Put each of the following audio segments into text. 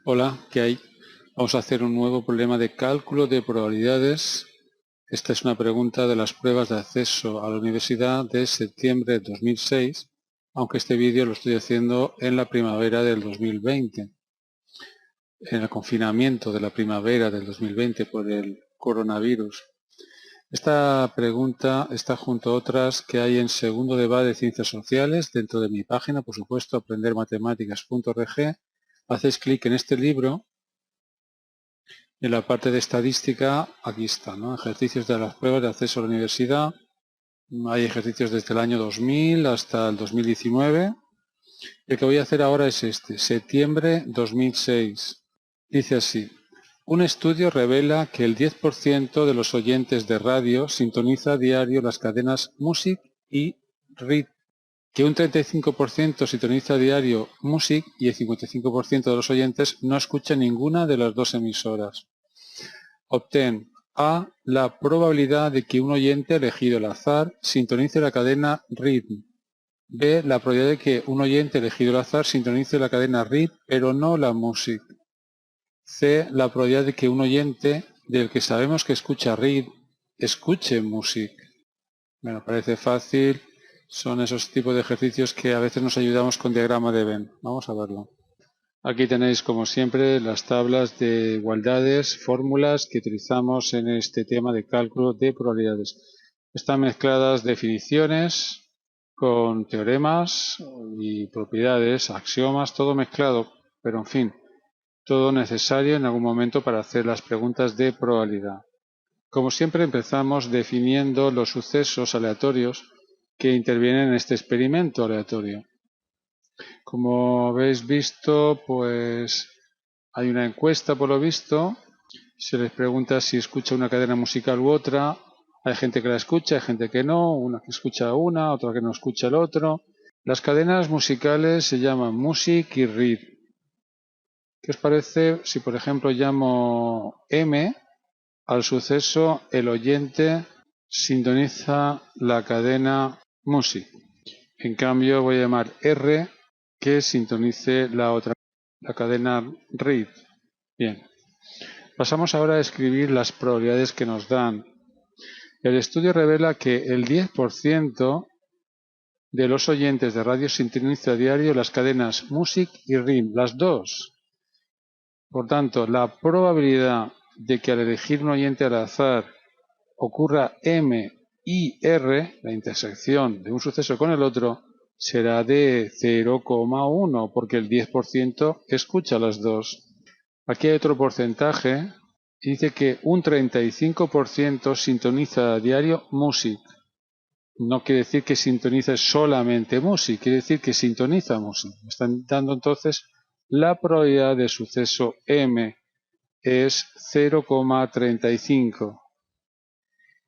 Hola, ¿qué hay? Vamos a hacer un nuevo problema de cálculo de probabilidades. Esta es una pregunta de las pruebas de acceso a la universidad de septiembre de 2006, aunque este vídeo lo estoy haciendo en la primavera del 2020, en el confinamiento de la primavera del 2020 por el coronavirus. Esta pregunta está junto a otras que hay en segundo de BA de Ciencias Sociales, dentro de mi página, por supuesto, aprendermatematicaas.org. Hacéis clic en este libro. En la parte de estadística, aquí está, ¿no? Ejercicios de las pruebas de acceso a la universidad. Hay ejercicios desde el año 2000 hasta el 2019. El que voy a hacer ahora es este, septiembre 2006. Dice así: un estudio revela que el 10% de los oyentes de radio sintoniza a diario las cadenas Music y RIT, que un 35% sintoniza a diario Music y el 55% de los oyentes no escucha ninguna de las dos emisoras. Obtén A. La probabilidad de que un oyente elegido al azar sintonice la cadena RIT. B. La probabilidad de que un oyente elegido al azar sintonice la cadena RIT, pero no la Music. C. La probabilidad de que un oyente del que sabemos que escucha RIT escuche Music. Bueno, parece fácil. Son esos tipos de ejercicios que a veces nos ayudamos con diagrama de Venn. Vamos a verlo. Aquí tenéis, como siempre, las tablas de igualdades, fórmulas que utilizamos en este tema de cálculo de probabilidades. Están mezcladas definiciones con teoremas y propiedades, axiomas, todo mezclado, pero en fin, todo necesario en algún momento para hacer las preguntas de probabilidad. Como siempre, empezamos definiendo los sucesos aleatorios que intervienen en este experimento aleatorio. Como habéis visto, pues hay una encuesta por lo visto. Se les pregunta si escucha una cadena musical u otra. Hay gente que la escucha, hay gente que no, una que escucha una, otra que no escucha el otro. Las cadenas musicales se llaman Music y Read. ¿Qué os parece si, por ejemplo, llamo M al suceso el oyente sintoniza la cadena Music? En cambio, voy a llamar R que sintonice la otra, la cadena Read. Bien. Pasamos ahora a escribir las probabilidades que nos dan. El estudio revela que el 10% de los oyentes de radio sintoniza a diario las cadenas Music y RIM, las dos. Por tanto, la probabilidad de que al elegir un oyente al azar ocurra M y R, la intersección de un suceso con el otro, será de 0,1, porque el 10% escucha las dos. Aquí hay otro porcentaje. Dice que un 35% sintoniza a diario Music. No quiere decir que sintonice solamente Music, quiere decir que sintoniza Music. Me están dando entonces la probabilidad de suceso M es 0,35.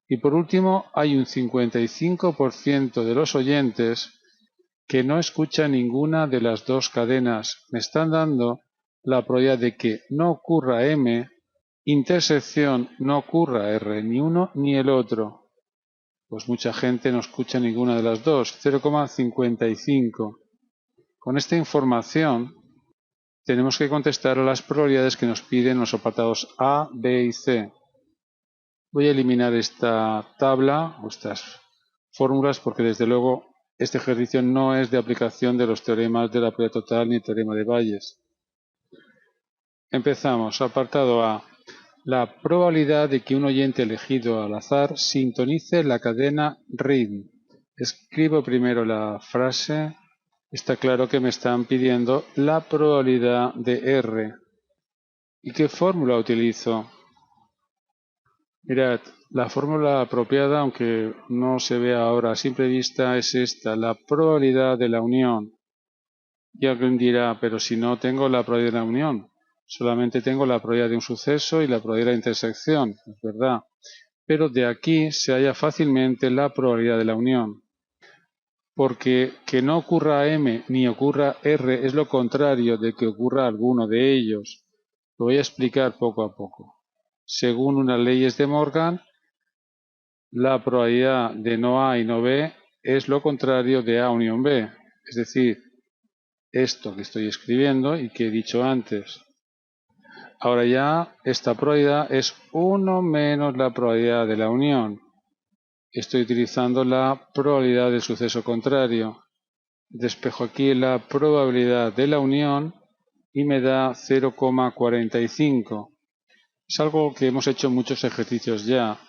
Y por último, hay un 55% de los oyentes que no escucha ninguna de las dos cadenas. Me están dando la probabilidad de que no ocurra M, intersección, no ocurra R, ni uno ni el otro. Pues mucha gente no escucha ninguna de las dos, 0,55. Con esta información tenemos que contestar a las probabilidades que nos piden los apartados A, B y C. Voy a eliminar esta tabla o estas fórmulas porque desde luego este ejercicio no es de aplicación de los teoremas de la probabilidad total ni el teorema de Bayes. Empezamos. Apartado A. La probabilidad de que un oyente elegido al azar sintonice la cadena RID. Escribo primero la frase. Está claro que me están pidiendo la probabilidad de R. ¿Y qué fórmula utilizo? Mirad, la fórmula apropiada, aunque no se vea ahora a simple vista, es esta, la probabilidad de la unión. Y alguien dirá, pero si no tengo la probabilidad de la unión, solamente tengo la probabilidad de un suceso y la probabilidad de intersección, es verdad. Pero de aquí se halla fácilmente la probabilidad de la unión. Porque que no ocurra M ni ocurra R es lo contrario de que ocurra alguno de ellos. Lo voy a explicar poco a poco. Según unas leyes de Morgan, la probabilidad de no A y no B es lo contrario de A unión B. Es decir, esto que estoy escribiendo y que he dicho antes. Ahora ya esta probabilidad es 1 menos la probabilidad de la unión. Estoy utilizando la probabilidad del suceso contrario. Despejo aquí la probabilidad de la unión y me da 0,45. Es algo que hemos hecho en muchos ejercicios ya.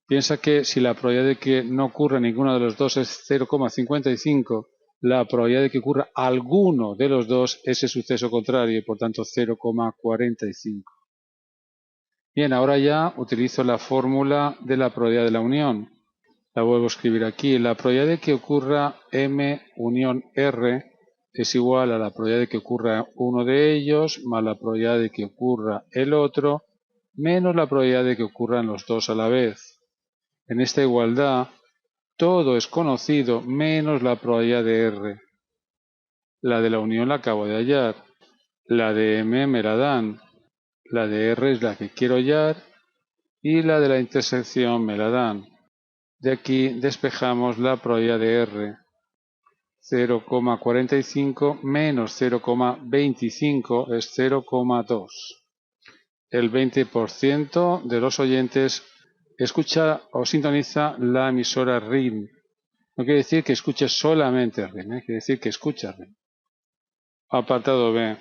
Piensa que si la probabilidad de que no ocurra ninguno de los dos es 0,55, la probabilidad de que ocurra alguno de los dos es el suceso contrario y por tanto 0,45. Bien, ahora ya utilizo la fórmula de la probabilidad de la unión. La vuelvo a escribir aquí. La probabilidad de que ocurra M unión R es igual a la probabilidad de que ocurra uno de ellos más la probabilidad de que ocurra el otro menos la probabilidad de que ocurran los dos a la vez. En esta igualdad, todo es conocido menos la probabilidad de R. La de la unión la acabo de hallar. La de M me la dan. La de R es la que quiero hallar y la de la intersección me la dan. De aquí despejamos la probabilidad de R. 0,45 menos 0,25 es 0,2. El 20% de los oyentes escucha o sintoniza la emisora RIM. No quiere decir que escuche solamente RIM, quiere decir que escucha RIM. Apartado B.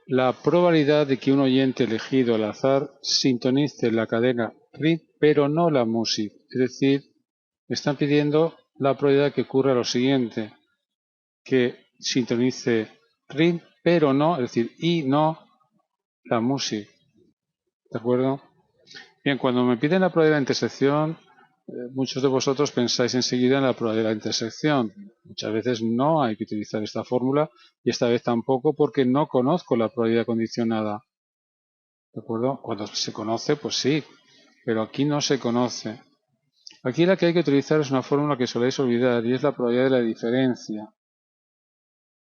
La probabilidad de que un oyente elegido al azar sintonice la cadena RIM pero no la música. Es decir, me están pidiendo la probabilidad de que ocurra lo siguiente, que sintonice RIM pero no, es decir, y no la música. ¿De acuerdo? Bien, cuando me piden la probabilidad de la intersección, muchos de vosotros pensáis enseguida en la probabilidad de la intersección. Muchas veces no hay que utilizar esta fórmula y esta vez tampoco porque no conozco la probabilidad condicionada. ¿De acuerdo? Cuando se conoce, pues sí, pero aquí no se conoce. Aquí la que hay que utilizar es una fórmula que soléis olvidar y es la probabilidad de la diferencia,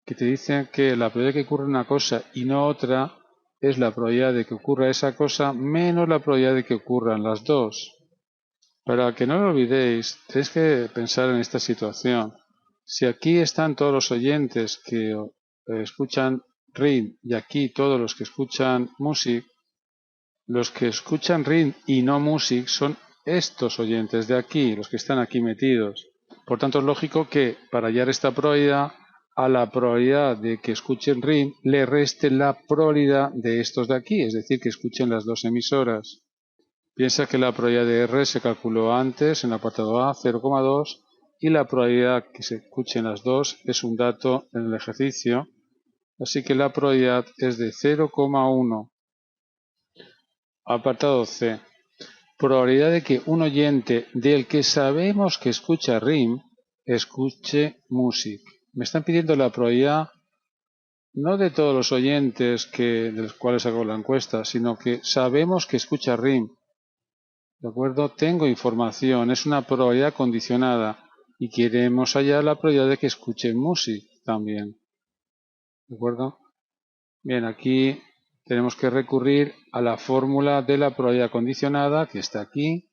que te dice que la probabilidad de que ocurra una cosa y no otra es la probabilidad de que ocurra esa cosa menos la probabilidad de que ocurran las dos. Para que no lo olvidéis, tenéis que pensar en esta situación. Si aquí están todos los oyentes que escuchan RIM y aquí todos los que escuchan music, los que escuchan RIM y no music son estos oyentes de aquí, los que están aquí metidos. Por tanto, es lógico que para hallar esta probabilidad, a la probabilidad de que escuchen RIM le reste la probabilidad de estos de aquí, es decir, que escuchen las dos emisoras. Piensa que la probabilidad de R se calculó antes en el apartado A, 0,2, y la probabilidad que se escuchen las dos es un dato en el ejercicio, así que la probabilidad es de 0,1. Apartado C. Probabilidad de que un oyente del que sabemos que escucha RIM escuche music. Me están pidiendo la probabilidad no de todos los oyentes de los cuales hago la encuesta, sino que sabemos que escucha RIM. ¿De acuerdo? Tengo información, es una probabilidad condicionada y queremos hallar la probabilidad de que escuchen música también. ¿De acuerdo? Bien, aquí tenemos que recurrir a la fórmula de la probabilidad condicionada, que está aquí.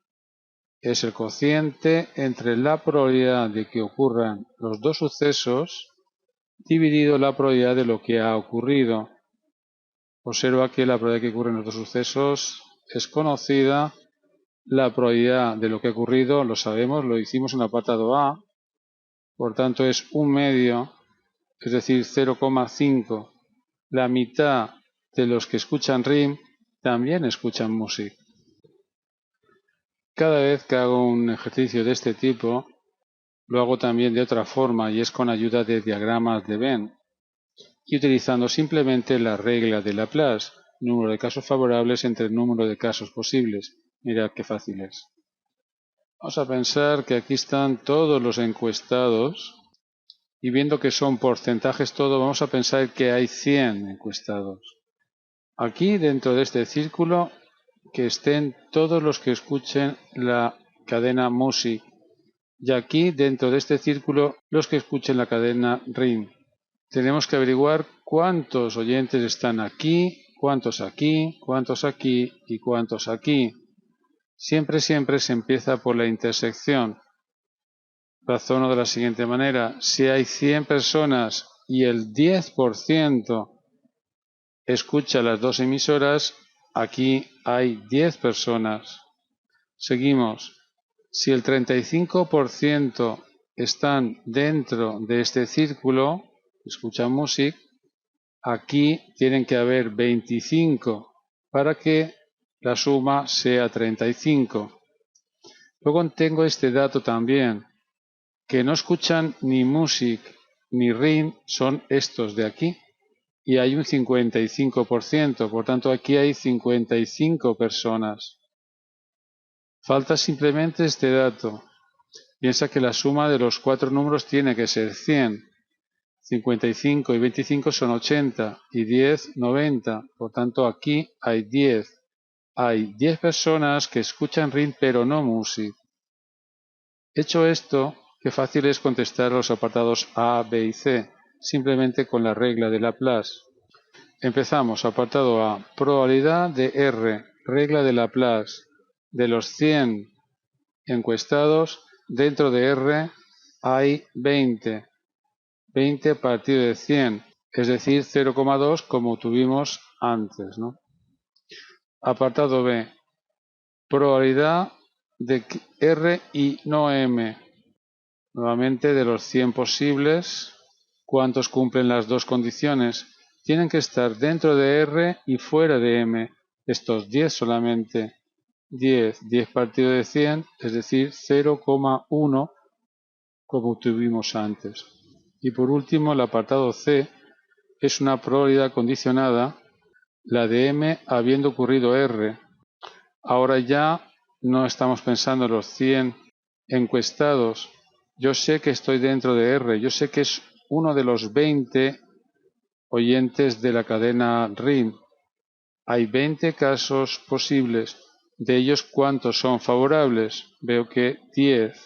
Es el cociente entre la probabilidad de que ocurran los dos sucesos dividido la probabilidad de lo que ha ocurrido. Observa que la probabilidad de que ocurran los dos sucesos es conocida. La probabilidad de lo que ha ocurrido lo sabemos, lo hicimos en el apartado A, por tanto es 1/2, es decir, 0,5. La mitad de los que escuchan RIM también escuchan music. Cada vez que hago un ejercicio de este tipo, lo hago también de otra forma y es con ayuda de diagramas de Venn y utilizando simplemente la regla de Laplace, número de casos favorables entre el número de casos posibles. Mirad qué fácil es. Vamos a pensar que aquí están todos los encuestados y viendo que son porcentajes todo, vamos a pensar que hay 100 encuestados. Aquí dentro de este círculo que estén todos los que escuchen la cadena music y aquí dentro de este círculo los que escuchen la cadena RIM. Tenemos que averiguar cuántos oyentes están aquí, cuántos aquí, cuántos aquí y cuántos aquí. Siempre se empieza por la intersección. Razono de la siguiente manera: si hay 100 personas y el 10% escucha las dos emisoras, aquí hay 10 personas. Seguimos. Si el 35% están dentro de este círculo, escuchan música, aquí tienen que haber 25 para que la suma sea 35. Luego tengo este dato también, que no escuchan ni music ni ring, son estos de aquí, y hay un 55%, por tanto aquí hay 55 personas. Falta simplemente este dato. Piensa que la suma de los cuatro números tiene que ser 100. 55 y 25 son 80 y 10, 90. Por tanto, aquí hay 10. Hay 10 personas que escuchan ring pero no music. Hecho esto, qué fácil es contestar los apartados A, B y C, simplemente con la regla de Laplace. Empezamos. Apartado A. Probabilidad de R. Regla de Laplace. De los 100 encuestados, dentro de R hay 20. 20 partido de 100, es decir, 0,2 como tuvimos antes, ¿no? Apartado B. Probabilidad de R y no M. Nuevamente, de los 100 posibles, ¿cuántos cumplen las dos condiciones? Tienen que estar dentro de R y fuera de M. Estos 10 solamente. 10 partido de 100, es decir, 0,1 como tuvimos antes. Y por último, el apartado C es una probabilidad condicionada, la de M habiendo ocurrido R. Ahora ya no estamos pensando en los 100 encuestados. Yo sé que estoy dentro de R, yo sé que es uno de los 20 oyentes de la cadena RIN. Hay 20 casos posibles. De ellos, ¿cuántos son favorables? Veo que 10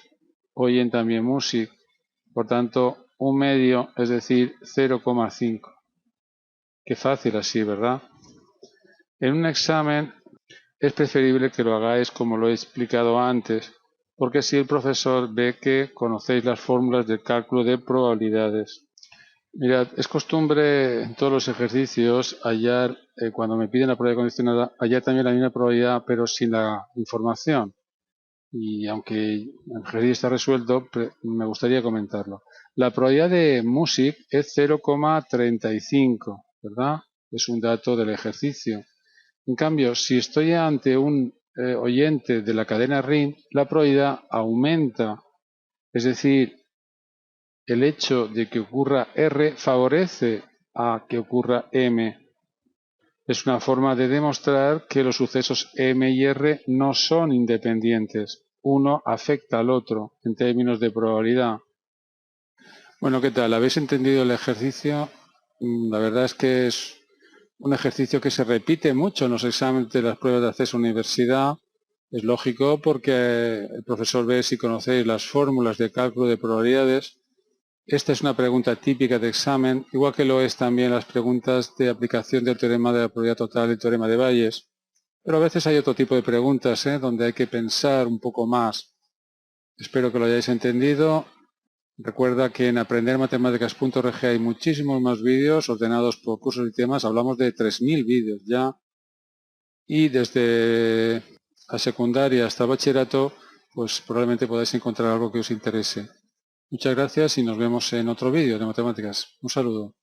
oyen también música. Por tanto, un medio, es decir, 0,5. Qué fácil así, ¿verdad? En un examen es preferible que lo hagáis como lo he explicado antes, porque así el profesor ve que conocéis las fórmulas del cálculo de probabilidades. Mirad, es costumbre en todos los ejercicios hallar, cuando me piden la probabilidad condicionada, hallar también la misma probabilidad, pero sin la información. Y aunque el ejercicio está resuelto, me gustaría comentarlo. La probabilidad de music es 0,35, ¿verdad? Es un dato del ejercicio. En cambio, si estoy ante un oyente de la cadena RIN, la probabilidad aumenta. Es decir, el hecho de que ocurra R favorece a que ocurra M. Es una forma de demostrar que los sucesos M y R no son independientes. Uno afecta al otro en términos de probabilidad. Bueno, ¿qué tal? ¿Habéis entendido el ejercicio? La verdad es que es un ejercicio que se repite mucho en los exámenes de las pruebas de acceso a universidad. Es lógico porque el profesor ve si conocéis las fórmulas de cálculo de probabilidades. Esta es una pregunta típica de examen, igual que lo es también las preguntas de aplicación del teorema de la probabilidad total y el teorema de Bayes. Pero a veces hay otro tipo de preguntas, donde hay que pensar un poco más. Espero que lo hayáis entendido. Recuerda que en aprendermatemáticas.org hay muchísimos más vídeos ordenados por cursos y temas. Hablamos de 3000 vídeos ya. Y desde la secundaria hasta bachillerato, pues probablemente podáis encontrar algo que os interese. Muchas gracias y nos vemos en otro vídeo de matemáticas. Un saludo.